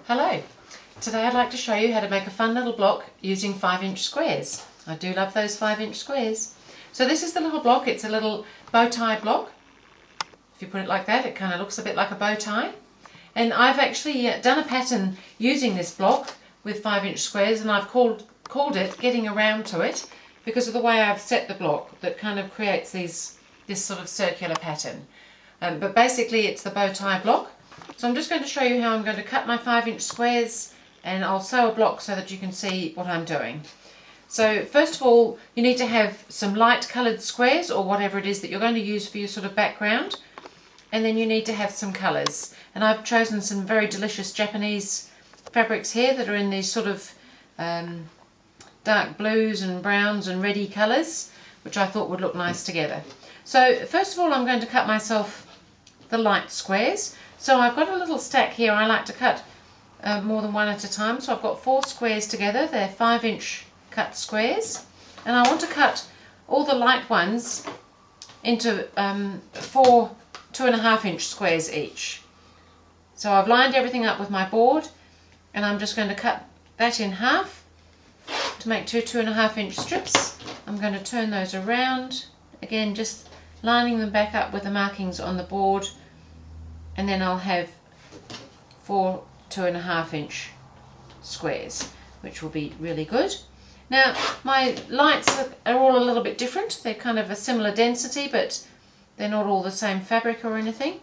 Hello, today I'd like to show you how to make a fun little block using 5-inch squares. I do love those 5-inch squares. So this is the little block. It's a little bow tie block. If you put it like that, it kind of looks a bit like a bow tie. And I've actually done a pattern using this block with 5-inch squares, and I've called it Getting Around to It because of the way I've set the block that kind of creates this sort of circular pattern. But basically it's the bow tie block. So I'm just going to show you how I'm going to cut my 5-inch squares, and I'll sew a block so that you can see what I'm doing. So first of all, you need to have some light coloured squares or whatever it is that you're going to use for your sort of background, and then you need to have some colours. And I've chosen some very delicious Japanese fabrics here that are in these sort of dark blues and browns and reddy colours, which I thought would look nice together. So first of all, I'm going to cut myself the light squares. So I've got a little stack here. I like to cut more than one at a time. So I've got 4 squares together. They're 5-inch cut squares. And I want to cut all the light ones into 4 2.5-inch squares each. So I've lined everything up with my board, and I'm just going to cut that in half to make 2 2.5-inch strips. I'm going to turn those around, again just lining them back up with the markings on the board, and then I'll have 4 2.5-inch squares, which will be really good. Now my lights are all a little bit different. They're kind of a similar density, but they're not all the same fabric or anything.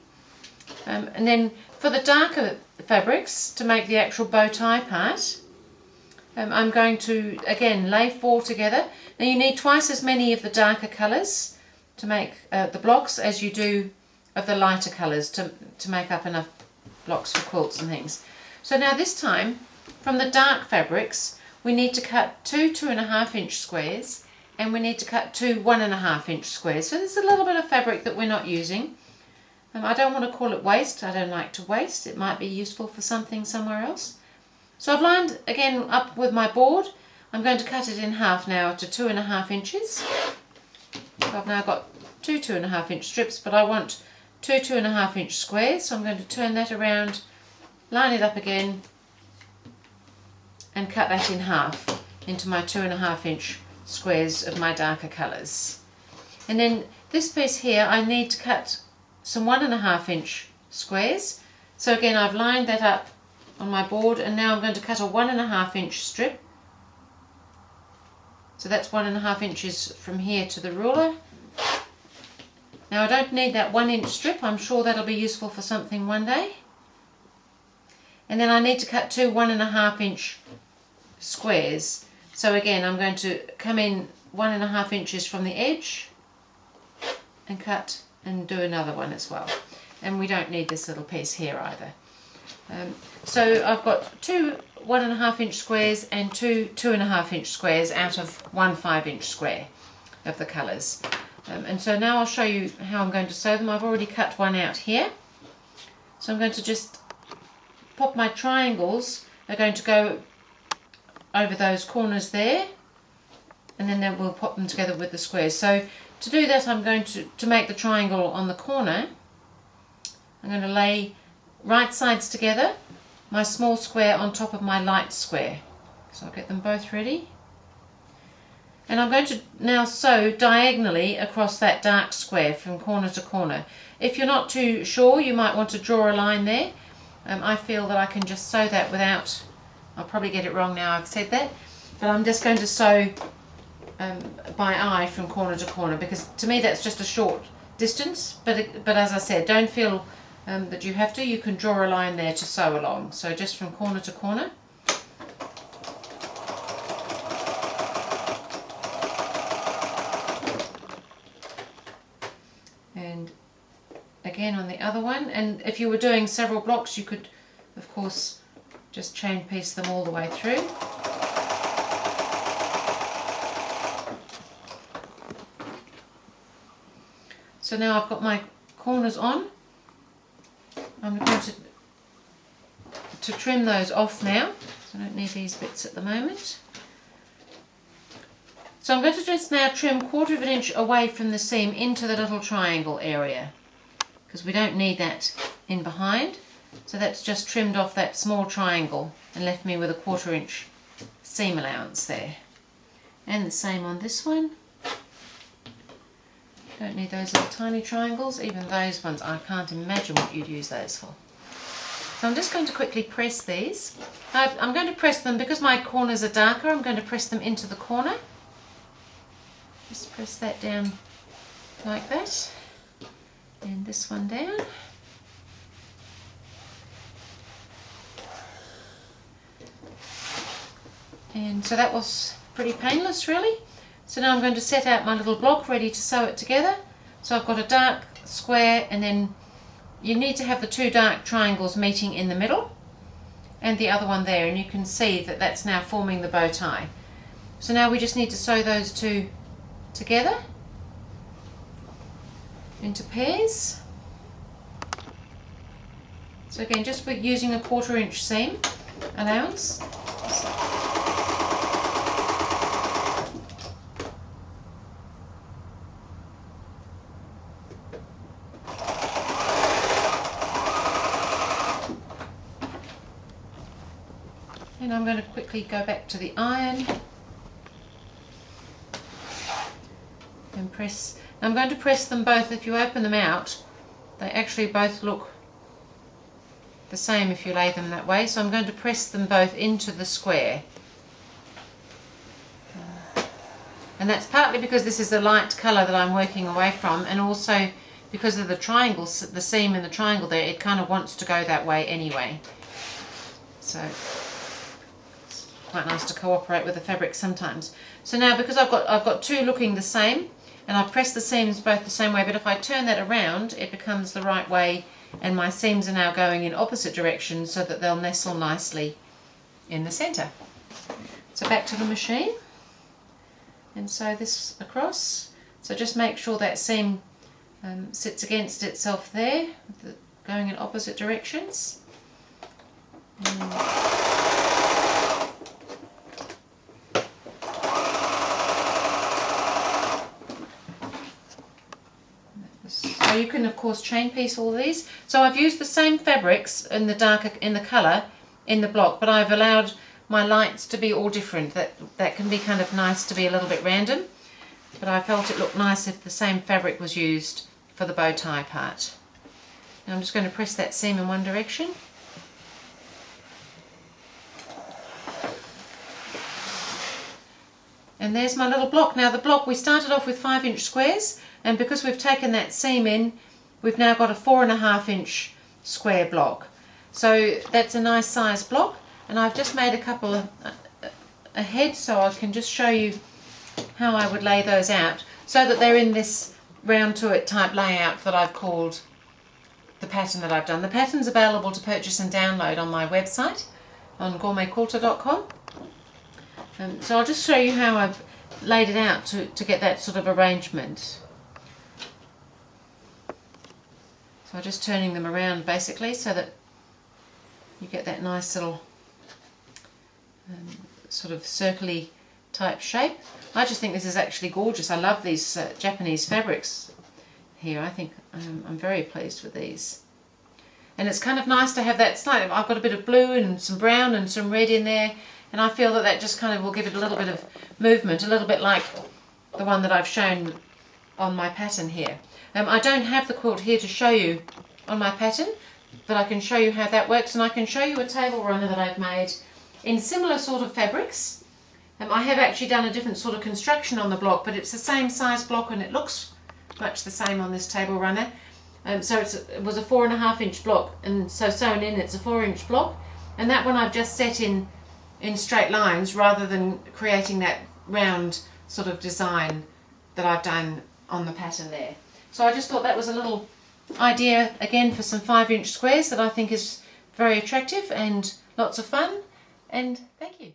And then for the darker fabrics, to make the actual bow tie part, I'm going to again lay 4 together. Now you need twice as many of the darker colours to make the blocks as you do of the lighter colours to make up enough blocks for quilts and things. So now this time, from the dark fabrics, we need to cut 2 2.5-inch squares, and we need to cut 2 1.5-inch squares. So there's a little bit of fabric that we're not using. I don't want to call it waste. I don't like to waste. It might be useful for something somewhere else. So I've lined again up with my board. I'm going to cut it in half now to 2.5 inches. So I've now got 2 2.5-inch strips, but I want 2 2.5-inch squares. So I'm going to turn that around, line it up again, and cut that in half into my 2.5-inch squares of my darker colours. And then this piece here, I need to cut some 1.5-inch squares. So again, I've lined that up on my board, and now I'm going to cut a 1.5-inch strip. So that's 1.5 inches from here to the ruler. Now I don't need that 1-inch strip. I'm sure that'll be useful for something one day. And then I need to cut 2 1.5-inch squares. So again, I'm going to come in 1.5 inches from the edge and cut and do another one as well. And we don't need this little piece here either. So I've got 2 1.5-inch squares and 2 2.5-inch squares out of 1 5-inch square of the colours. And so now I'll show you how I'm going to sew them. I've already cut one out here. So I'm going to just pop my triangles. They're going to go over those corners there, and then we'll pop them together with the squares. So to do that, I'm going to make the triangle on the corner. I'm going to lay right sides together, my small square on top of my light square. So I'll get them both ready. And I'm going to now sew diagonally across that dark square from corner to corner. If you're not too sure, you might want to draw a line there. I feel that I can just sew that without, I'll probably get it wrong now I've said that, but I'm just going to sew by eye from corner to corner, because to me that's just a short distance, but as I said, don't feel that you have to. You can draw a line there to sew along. So just from corner to corner. And again on the other one. And if you were doing several blocks, you could of course just chain piece them all the way through. So now I've got my corners on. I'm going to trim those off now, so I don't need these bits at the moment. So I'm going to just now trim 1/4 inch away from the seam into the little triangle area, because we don't need that in behind. So that's just trimmed off that small triangle and left me with a 1/4 inch seam allowance there. And the same on this one. Don't need those little tiny triangles, even those ones I can't imagine what you'd use those for. So I'm just going to quickly press these. I'm going to press them, because my corners are darker, I'm going to press them into the corner. Just press that down like that. And this one down. And so that was pretty painless, really. So now I'm going to set out my little block ready to sew it together. So I've got a dark square, and then you need to have the 2 dark triangles meeting in the middle and the other one there, and you can see that that's now forming the bow tie. So now we just need to sew those 2 together into pairs. So again, just with using a 1/4 inch seam allowance. And I'm going to quickly go back to the iron and press. I'm going to press them both. If you open them out, they actually both look the same if you lay them that way. So I'm going to press them both into the square. And that's partly because this is a light colour that I'm working away from, and also because of the triangles, the seam in the triangle there, it kind of wants to go that way anyway. So quite nice to cooperate with the fabric sometimes. So now, because I've got 2 looking the same, and I've pressed the seams both the same way, but if I turn that around, it becomes the right way, and my seams are now going in opposite directions so that they'll nestle nicely in the center. So back to the machine and sew this across. So just make sure that seam sits against itself there, going in opposite directions. So you can of course chain piece all these. So I've used the same fabrics in the darker, in the colour, in the block, but I've allowed my lights to be all different. That can be kind of nice to be a little bit random, but I felt it looked nice if the same fabric was used for the bow tie part. Now I'm just going to press that seam in one direction. And there's my little block. Now the block, we started off with 5-inch squares, and because we've taken that seam in, we've now got a 4.5-inch square block. So that's a nice size block, and I've just made a couple of ahead so I can just show you how I would lay those out so that they're in this round to it type layout that I've called the pattern that I've done. The pattern's available to purchase and download on my website on gourmetquilter.com. So I'll just show you how I've laid it out to get that sort of arrangement. So I'm just turning them around basically so that you get that nice little sort of circly type shape. I just think this is actually gorgeous. I love these Japanese fabrics here. I think I'm very pleased with these. And it's kind of nice to have that slight, I've got a bit of blue and some brown and some red in there, and I feel that just kind of will give it a little bit of movement, a little bit like the one that I've shown on my pattern here. I don't have the quilt here to show you on my pattern, but I can show you how that works, and I can show you a table runner that I've made in similar sort of fabrics. I have actually done a different sort of construction on the block, but it's the same size block and it looks much the same on this table runner. So it was a 4.5-inch block, and so sewn in it's a 4-inch block, and that one I've just set in straight lines rather than creating that round sort of design that I've done on the pattern there. So I just thought that was a little idea again for some 5-inch squares that I think is very attractive and lots of fun, and thank you.